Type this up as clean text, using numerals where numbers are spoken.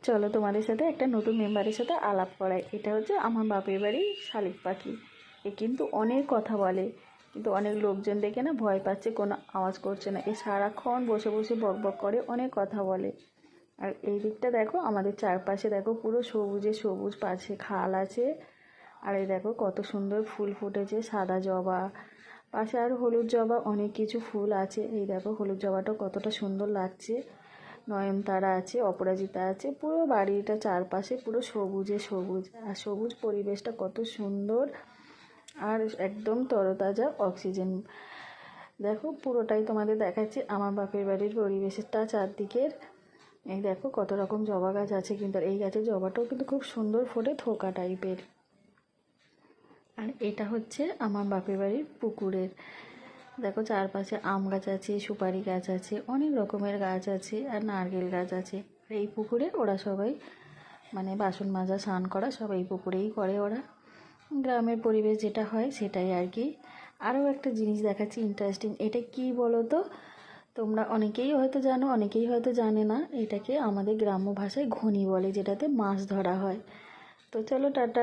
চলো তোমাদের সাথে একটা নতুন মেম্বারের সাথে আলাপ করাই। এটা হচ্ছে আমার বাপের বাড়ির শালিক পাখি। এ কিন্তু অনেক কথা বলে, কিন্তু অনেক লোকজন দেখে না ভয় পাচ্ছে, কোনো আওয়াজ করছে না। এ সারাক্ষণ বসে বসে বক বক করে, অনেক কথা বলে। আর এই দিকটা দেখো, আমাদের চারপাশে দেখো পুরো সবুজে সবুজ, পাশে খাল আছে। আর এই দেখো কত সুন্দর ফুল ফুটেছে, সাদা জবা, পাশে আর হলুদ জবা, অনেক কিছু ফুল আছে। এই দেখো হলুদ জবাটা কতটা সুন্দর লাগছে, নয়নতারা আছে, অপরাজিতা আছে। পুরো বাড়িটা চারপাশে পুরো সবুজে সবুজ, আর সবুজ পরিবেশটা কত সুন্দর, আর একদম তরতাজা অক্সিজেন। দেখো পুরোটাই তোমাদের দেখাচ্ছি আমার বাপের বাড়ির পরিবেশটা চারদিকের। এই দেখো কত রকম জবা গাছ আছে, কিন্তু এই গাছের জবাটাও কিন্তু খুব সুন্দর ফোটে, থোকা টাইপের। আর এটা হচ্ছে আমার বাপের বাড়ির পুকুরের, দেখো চারপাশে আম গাছ আছে, সুপারি গাছ আছে, অনেক রকমের গাছ আছে, আর নারকেল গাছ আছে। আর এই পুকুরে ওরা সবাই মানে বাসন মাজা, স্নান করা সব এই পুকুরেই করে ওরা। গ্রামের পরিবেশ যেটা হয় সেটাই আর কি। আরও একটা জিনিস দেখাচ্ছি ইন্টারেস্টিং। এটা কি বলো তো, তোমরা অনেকেই হয়তো জানো, অনেকেই হয়তো জানে না। এটাকে আমাদের গ্রাম্য ভাষায় ঘনি বলে, যেটাতে মাছ ধরা হয়। তো চলো টাটা।